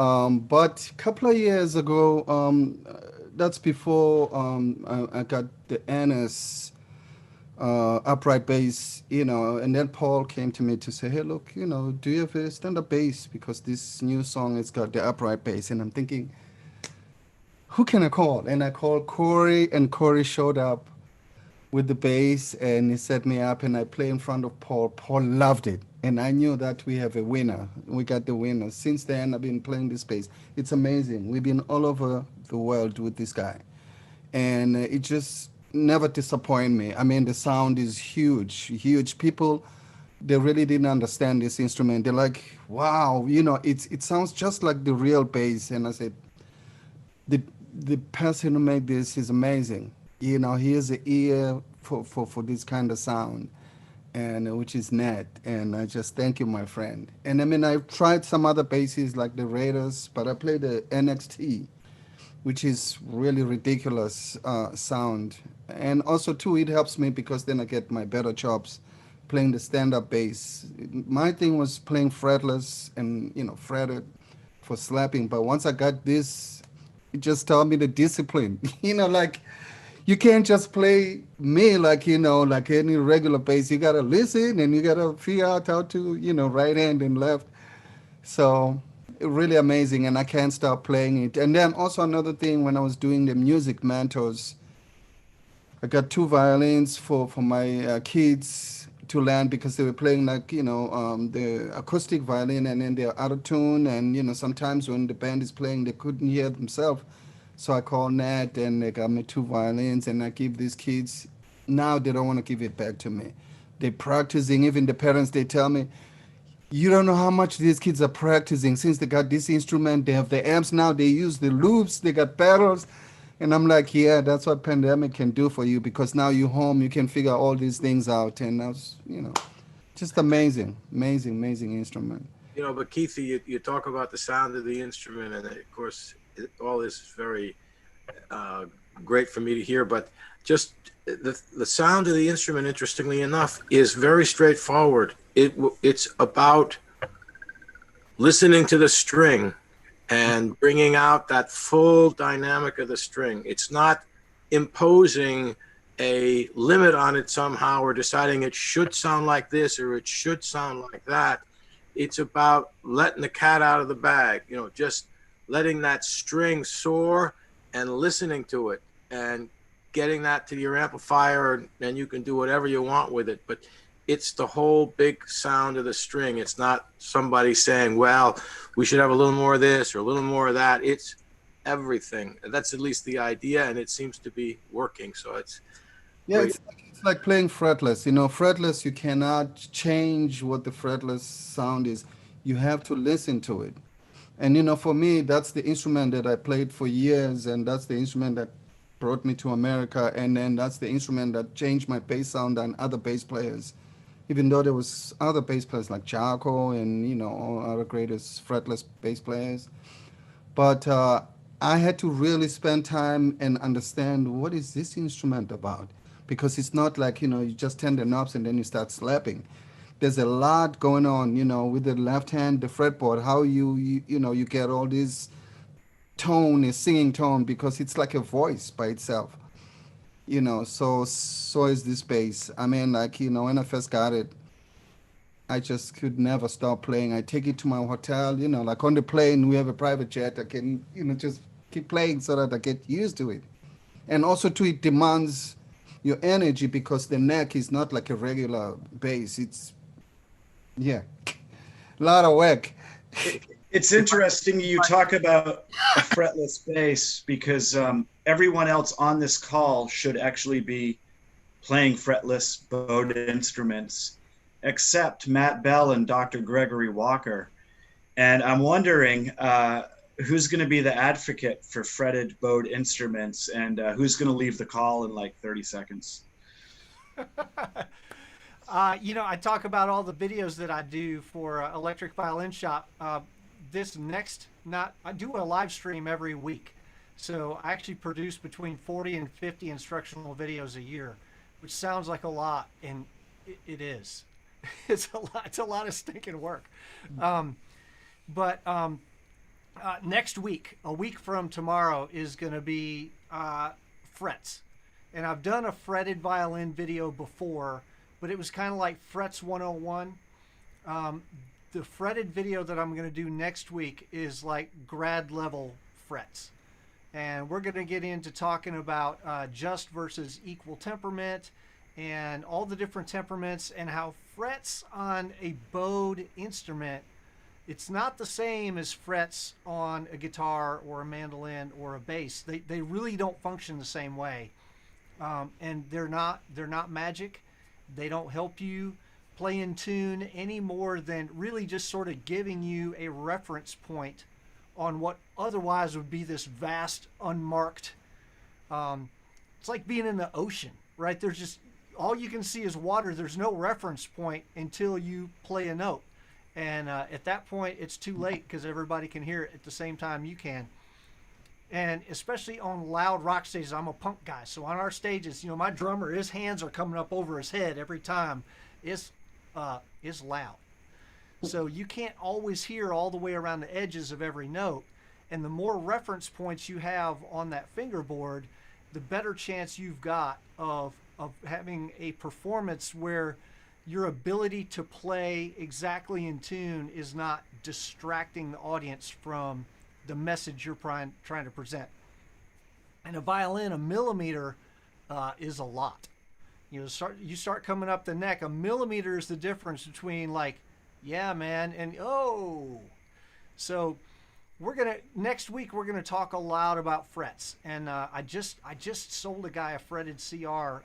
But a couple of years ago, that's before I got the NS upright bass, and then Paul came to me to say, hey, look, do you have a stand-up bass? Because this new song has got the upright bass. And I'm thinking, who can I call? And I called Corey, and Corey showed up with the bass, and he set me up, and I played in front of Paul. Paul loved it, and I knew that we have a winner. We got the winner. Since then, I've been playing this bass. It's amazing. We've been all over the world with this guy, and it just never disappointed me. I mean, the sound is huge, huge. People, they really didn't understand this instrument. They're like, wow, it sounds just like the real bass. And I said, the person who made this is amazing. He has an ear for this kind of sound, and which is Ned. And I just thank you, my friend. And I mean, I've tried some other basses like the Raiders, but I play the NXT, which is really ridiculous sound. And also too, it helps me because then I get my better chops playing the stand-up bass. My thing was playing fretless and fretted for slapping, but once I got this, it just taught me the discipline. Like you can't just play me like like any regular bass. You gotta listen and you gotta figure out how to right hand and left. So really amazing, and I can't stop playing it. And then also another thing, when I was doing the music mentors, I got two violins for my kids to learn because they were playing like the acoustic violin, and then they're out of tune, and sometimes when the band is playing they couldn't hear themselves. So I called Ned, and they got me two violins, and I give these kids. Now they don't want to give it back to me. They're practicing. Even the parents, they tell me, you don't know how much these kids are practicing. Since they got this instrument, they have the amps now, they use the loops, they got pedals. And I'm like, yeah, that's what pandemic can do for you, because now you're home, you can figure all these things out. And that's, just amazing, amazing, amazing instrument.
But Keith, you talk about the sound of the instrument, and of course, all this is very great for me to hear, but just the sound of the instrument, interestingly enough, is very straightforward. It's about listening to the string and bringing out that full dynamic of the string. It's not imposing a limit on it somehow or deciding it should sound like this or it should sound like that. It's about letting the cat out of the bag, just letting that string soar and listening to it and getting that to your amplifier, and you can do whatever you want with it. But it's the whole big sound of the string. It's not somebody saying, well, we should have a little more of this or a little more of that. It's everything. That's at least the idea, and it seems to be working. So it's
it's like playing fretless. Fretless, you cannot change what the fretless sound is. You have to listen to it. And for me, that's the instrument that I played for years, and that's the instrument that brought me to America, and then that's the instrument that changed my bass sound and other bass players. even though there was other bass players like Jaco and all other greatest fretless bass players. But I had to really spend time and understand what is this instrument about, because it's not like you just turn the knobs and then you start slapping. There's a lot going on, with the left hand, the fretboard, how you get all this tone, a singing tone, because it's like a voice by itself. So is this bass. I mean, like, when I first got it, I just could never stop playing. I take it to my hotel, like on the plane, we have a private jet. I can, just keep playing so that I get used to it. And also, too, it demands your energy because the neck is not like a regular bass. It's, yeah, a lot of work.
It's interesting you talk about a fretless bass because everyone else on this call should actually be playing fretless bowed instruments, except Matt Bell and Dr. Gregory Walker. And I'm wondering who's going to be the advocate for fretted bowed instruments, and who's going to leave the call in like 30 seconds.
I talk about all the videos that I do for Electric Violin Shop. I do a live stream every week. So I actually produce between 40 and 50 instructional videos a year, which sounds like a lot, and it is. It's a lot of stinking work. Next week, a week from tomorrow, is going to be frets. And I've done a fretted violin video before, but it was kind of like frets 101. The fretted video that I'm going to do next week is like grad level frets. And we're going to get into talking about just versus equal temperament and all the different temperaments and how frets on a bowed instrument, it's not the same as frets on a guitar or a mandolin or a bass. They really don't function the same way. And they're not magic. They don't help you play in tune any more than really just sort of giving you a reference point on what otherwise would be this vast, unmarked, it's like being in the ocean, right? There's just, all you can see is water. There's no reference point until you play a note. And at that point, it's too late because everybody can hear it at the same time you can. And especially on loud rock stages, I'm a punk guy. So on our stages, my drummer, his hands are coming up over his head every time. It's loud. So you can't always hear all the way around the edges of every note. And the more reference points you have on that fingerboard, the better chance you've got of having a performance where your ability to play exactly in tune is not distracting the audience from the message you're trying to present. And a violin, a millimeter is a lot. You start coming up the neck. A millimeter is the difference between like, yeah, man, and oh. So next week we're gonna talk a lot about frets. And I just sold a guy a fretted CR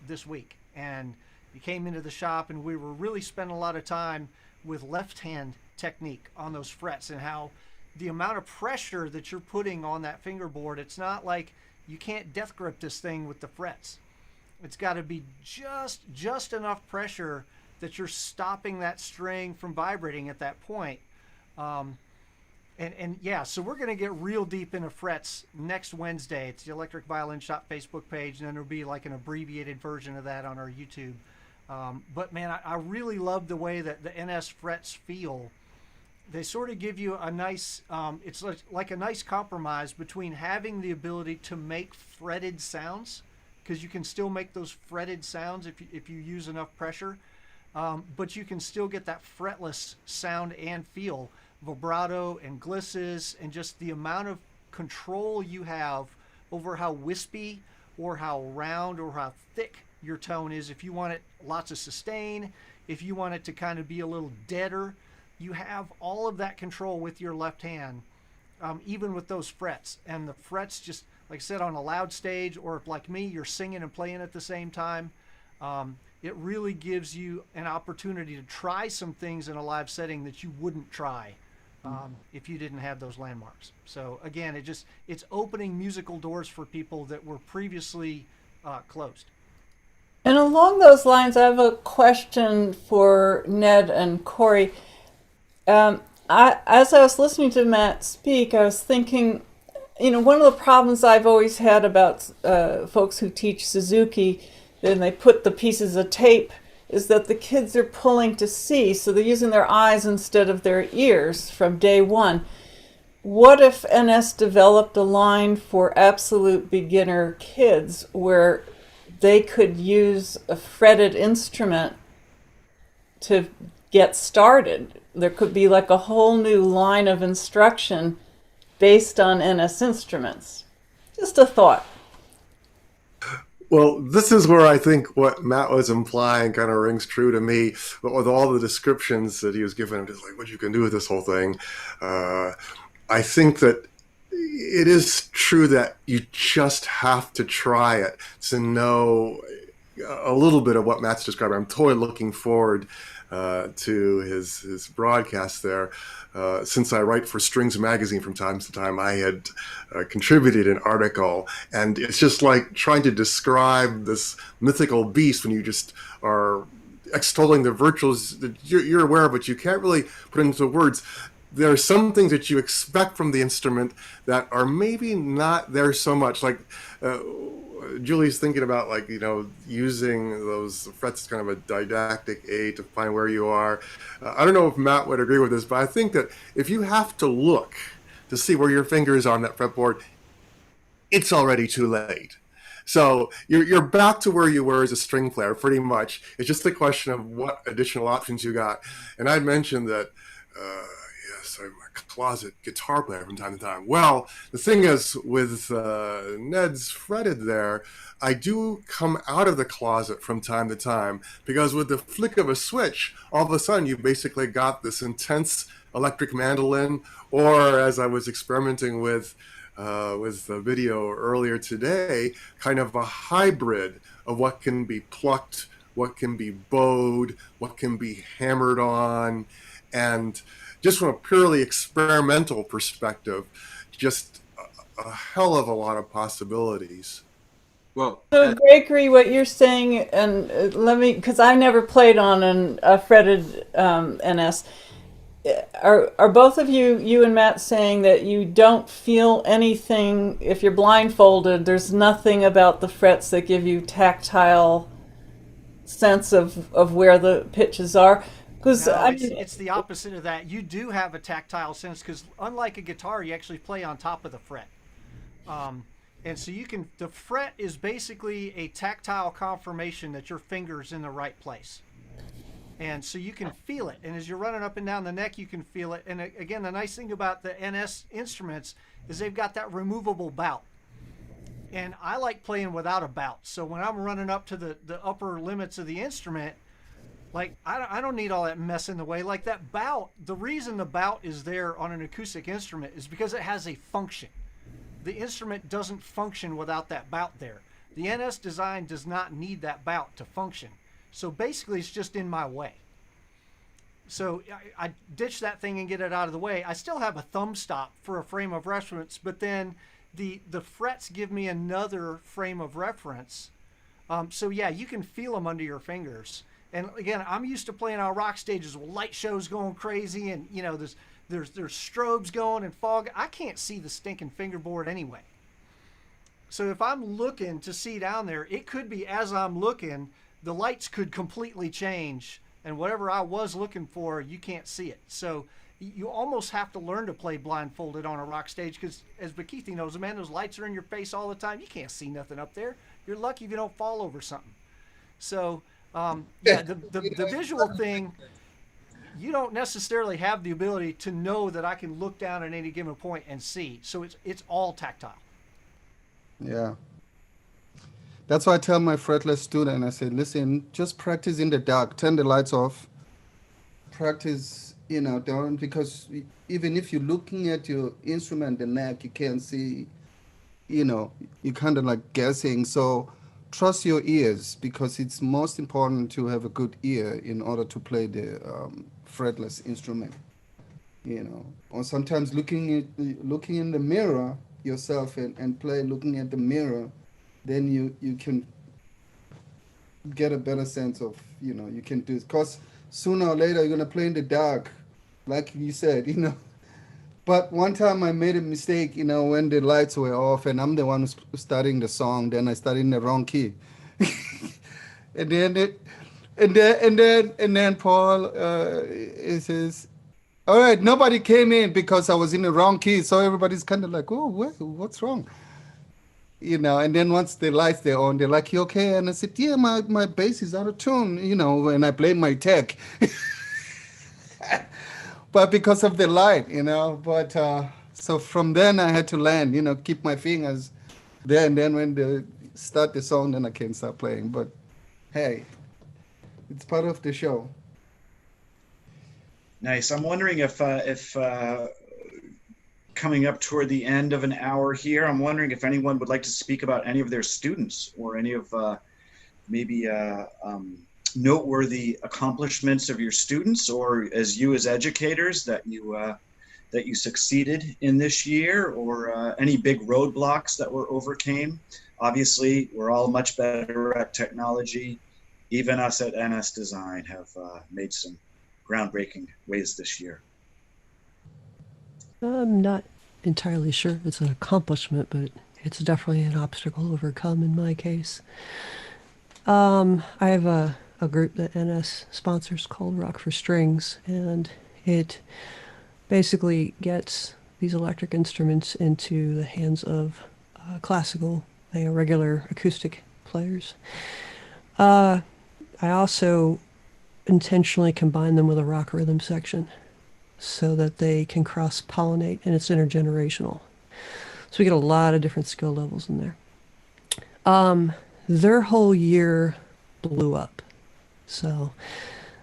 this week, and he came into the shop, and we were really spending a lot of time with left hand technique on those frets and how the amount of pressure that you're putting on that fingerboard, it's not like you can't death grip this thing with the frets. It's got to be just enough pressure that you're stopping that string from vibrating at that point. Yeah, so we're going to get real deep into frets next Wednesday. It's the Electric Violin Shop Facebook page, and then there'll be like an abbreviated version of that on our YouTube. But man, I really love the way that the NS frets feel. They sort of give you a nice, it's like a nice compromise between having the ability to make fretted sounds, because you can still make those fretted sounds if you use enough pressure, but you can still get that fretless sound and feel, vibrato and glisses, and just the amount of control you have over how wispy or how round or how thick your tone is. If you want it lots of sustain, if you want it to kind of be a little deader, you have all of that control with your left hand, even with those frets. And the frets, just like I said, on a loud stage, or if like me, you're singing and playing at the same time, it really gives you an opportunity to try some things in a live setting that you wouldn't try if you didn't have those landmarks. So again, it's opening musical doors for people that were previously closed.
And along those lines, I have a question for Ned and Corey. As I was listening to Matt speak, I was thinking, one of the problems I've always had about folks who teach Suzuki, then they put the pieces of tape, is that the kids are pulling to see, so they're using their eyes instead of their ears from day one. What if NS developed a line for absolute beginner kids where they could use a fretted instrument to get started? There could be like a whole new line of instruction based on NS instruments. Just a thought.
Well, this is where I think what Matt was implying kind of rings true to me. But with all the descriptions that he was giving, just like what you can do with this whole thing, I think that it is true that you just have to try it to know a little bit of what Matt's describing. I'm totally looking forward to his broadcast there. Since I write for Strings Magazine from time to time, I had contributed an article, and it's just like trying to describe this mythical beast when you just are extolling the virtues that you're aware of, but you can't really put into words. There are some things that you expect from the instrument that are maybe not there so much. Like Julie's thinking about, like, using those frets as kind of a didactic aid to find where you are. I don't know if Matt would agree with this, but I think that if you have to look to see where your finger is on that fretboard, it's already too late. So you're back to where you were as a string player, pretty much. It's just a question of what additional options you got. And I mentioned that, I'm a closet guitar player from time to time. Well, the thing is, with Ned's fretted there, I do come out of the closet from time to time, because with the flick of a switch, all of a sudden you basically got this intense electric mandolin, or, as I was experimenting with the video earlier today, kind of a hybrid of what can be plucked, what can be bowed, what can be hammered on, and just from a purely experimental perspective, just a hell of a lot of possibilities.
Well,
so Gregory, what you're saying, and let me, because I never played on a fretted NS. Are both of you and Matt, saying that you don't feel anything if you're blindfolded? There's nothing about the frets that give you tactile sense of where the pitches are? Because
no, it's the opposite of that. You do have a tactile sense, because unlike a guitar, you actually play on top of the fret. And so the fret is basically a tactile confirmation that your finger's in the right place. And so you can feel it. And as you're running up and down the neck, you can feel it. And again, the nice thing about the NS instruments is they've got that removable bout. And I like playing without a bout. So when I'm running up to the upper limits of the instrument, like, I don't need all that mess in the way. Like that bout, the reason the bout is there on an acoustic instrument is because it has a function. The instrument doesn't function without that bout there. The NS design does not need that bout to function. So basically it's just in my way. So I ditch that thing and get it out of the way. I still have a thumb stop for a frame of reference, but then the frets give me another frame of reference. So yeah, you can feel them under your fingers. And again, I'm used to playing on rock stages with light shows going crazy, and there's strobes going and fog. I can't see the stinking fingerboard anyway. So if I'm looking to see down there, it could be as I'm looking, the lights could completely change, and whatever I was looking for, you can't see it. So you almost have to learn to play blindfolded on a rock stage, because as Bakithi knows, man, those lights are in your face all the time. You can't see nothing up there. You're lucky if you don't fall over something. So yeah, the visual thing, you don't necessarily have the ability to know that I can look down at any given point and see. So it's all tactile.
Yeah. That's why I tell my fretless student, I say, listen, just practice in the dark, turn the lights off, practice, down, because even if you're looking at your instrument, the neck, you can't see, you're kind of like guessing. So trust your ears, because it's most important to have a good ear in order to play the fretless instrument, or sometimes looking in the mirror yourself and play looking at the mirror, then you can get a better sense of, you can do it. Because sooner or later, you're going to play in the dark, like you said, But one time I made a mistake, when the lights were off and I'm the one who's starting the song, then I started in the wrong key. and then Paul he says, all right, nobody came in because I was in the wrong key. So everybody's kind of like, oh, what's wrong? And then once the lights they're on, they're like, you okay? And I said, yeah, my bass is out of tune, and I blame my tech. But because of the light, but so from then I had to learn, keep my fingers there. And then when they start the song, then I can start playing. But hey, it's part of the show.
Nice. I'm wondering if coming up toward the end of an hour here, I'm wondering if anyone would like to speak about any of their students or any of maybe noteworthy accomplishments of your students, or as educators that you succeeded in this year, or any big roadblocks that were overcame. Obviously, we're all much better at technology. Even us at NS Design have made some groundbreaking ways this year.
I'm not entirely sure it's an accomplishment, but it's definitely an obstacle overcome in my case. I have a group that NS sponsors called Rock for Strings, and it basically gets these electric instruments into the hands of classical, regular acoustic players. I also intentionally combine them with a rock rhythm section so that they can cross-pollinate, and it's intergenerational. So we get a lot of different skill levels in there. Their whole year blew up. So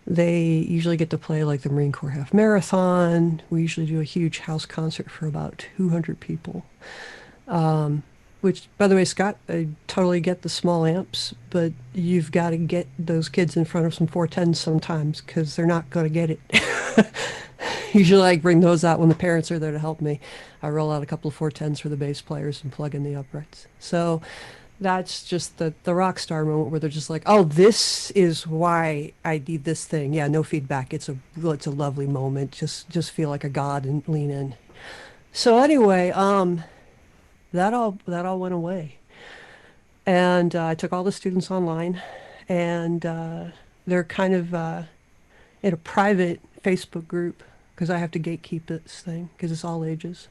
they usually get to play like the Marine Corps Half Marathon. We usually do a huge house concert for about 200 people. Which, by the way, Scott, I totally get the small amps, but you've got to get those kids in front of some 410s sometimes because they're not going to get it. Usually I bring those out when the parents are there to help me. I roll out a couple of 410s for the bass players and plug in the uprights. So that's just the rock star moment where they're just like, oh, this is why I need this thing. Yeah, no feedback. It's a lovely moment. Just feel like a god and lean in. So anyway, that all went away. And I took all the students online, and they're kind of in a private Facebook group because I have to gatekeep this thing because it's all ages.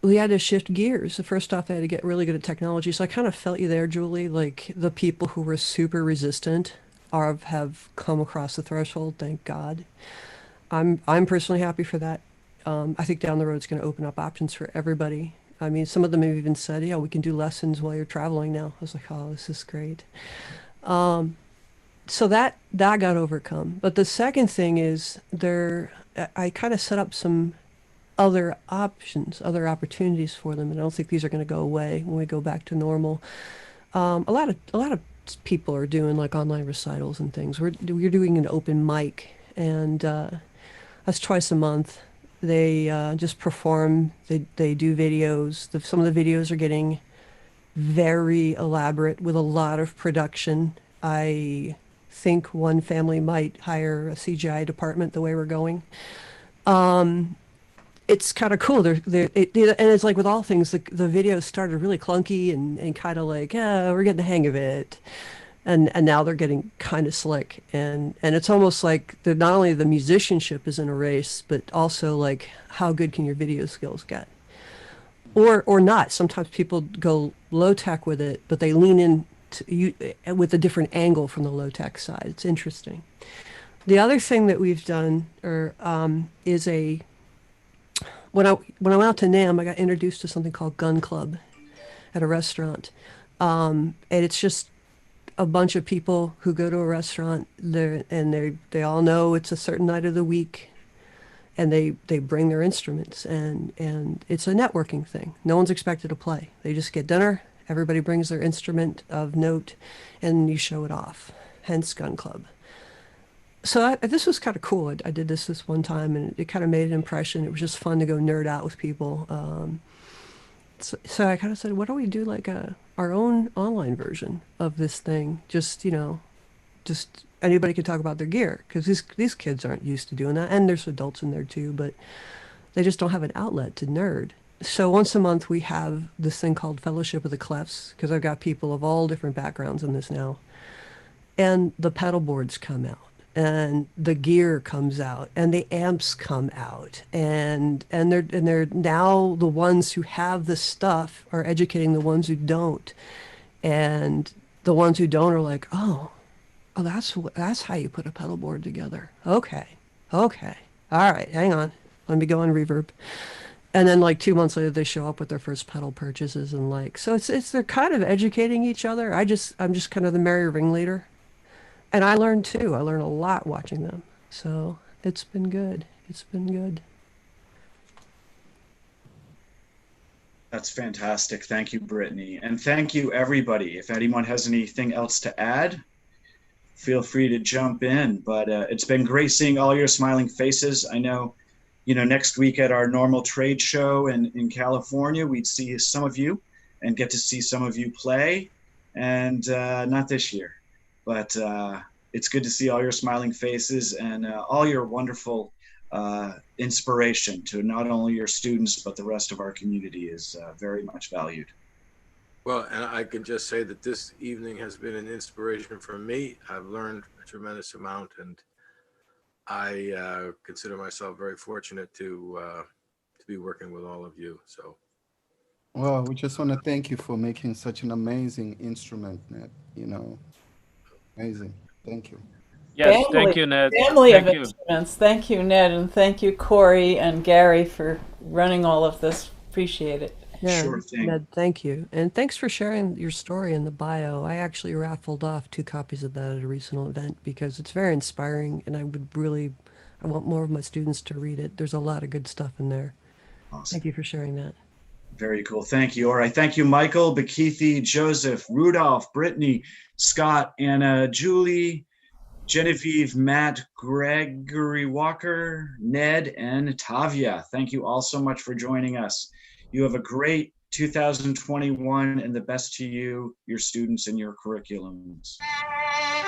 We had to shift gears. First off, I had to get really good at technology. So I kind of felt you there, Julie. Like the people who were super resistant have come across the threshold. Thank God. I'm personally happy for that. I think down the road it's going to open up options for everybody. I mean, some of them have even said, yeah, we can do lessons while you're traveling now. I was like, oh, this is great. So that got overcome. But the second thing is I kind of set up some other options, other opportunities for them, and I don't think these are going to go away when we go back to normal. A lot of people are doing like online recitals and things. We're doing an open mic, and that's twice a month. They just perform. They do videos. Some of the videos are getting very elaborate with a lot of production. I think one family might hire a CGI department the way we're going. It's kind of cool. And it's like with all things, the videos started really clunky and kind of like, yeah, we're getting the hang of it. And now they're getting kind of slick. And it's almost like not only the musicianship is in a race, but also like how good can your video skills get? Or not. Sometimes people go low tech with it, but they lean in with a different angle from the low tech side. It's interesting. The other thing that we've done is when I went out to NAMM, I got introduced to something called Gun Club at a restaurant. And it's just a bunch of people who go to a restaurant and they all know it's a certain night of the week, and they bring their instruments, and it's a networking thing. No one's expected to play. They just get dinner, everybody brings their instrument of note, and you show it off, hence Gun Club. So this was kind of cool. I did this one time, and it kind of made an impression. It was just fun to go nerd out with people. So I kind of said, why don't we do like our own online version of this thing? Just, just anybody can talk about their gear, because these kids aren't used to doing that, and there's adults in there too, but they just don't have an outlet to nerd. So once a month we have this thing called Fellowship of the Clefs, because I've got people of all different backgrounds in this now, and the pedal boards come out, and the gear comes out, and the amps come out, and they're now the ones who have the stuff are educating the ones who don't, and the ones who don't are like, oh, that's how you put a pedal board together. Okay, all right, hang on, let me go on reverb. And then like 2 months later, they show up with their first pedal purchases, and like, so it's they're kind of educating each other. I'm just kind of the merry ringleader. And I learned too. I learned a lot watching them. So it's been good. It's been good.
That's fantastic. Thank you, Brittany. And thank you, everybody. If anyone has anything else to add, feel free to jump in. But it's been great seeing all your smiling faces. I know, next week at our normal trade show in California, we'd see some of you and get to see some of you play. And not this year. But it's good to see all your smiling faces and all your wonderful inspiration to not only your students, but the rest of our community is very much valued.
Well, and I can just say that this evening has been an inspiration for me. I've learned a tremendous amount, and I consider myself very fortunate to be working with all of you. So.
Well, we just want to thank you for making such an amazing instrument, Ned. Amazing. Thank you.
Yes, thank you, Ned.
Family
Thank
of
you.
instruments. Thank you, Ned, and thank you, Corey and Gary, for running all of this. Appreciate it.
Yeah,
Sure thing.
Ned, thank you. And thanks for sharing your story in the bio. I actually raffled off 2 copies of that at a recent event because it's very inspiring, and I want more of my students to read it. There's a lot of good stuff in there.
Awesome.
Thank you for sharing that.
Very cool. Thank you. All right. Thank you, Michael, Bakithi, Joseph, Rudolf, Brittany, Scott, Anna, Julie, Genevieve, Matt, Gregory Walker, Ned, and Tavia. Thank you all so much for joining us. You have a great 2021 and the best to you, your students, and your curriculums.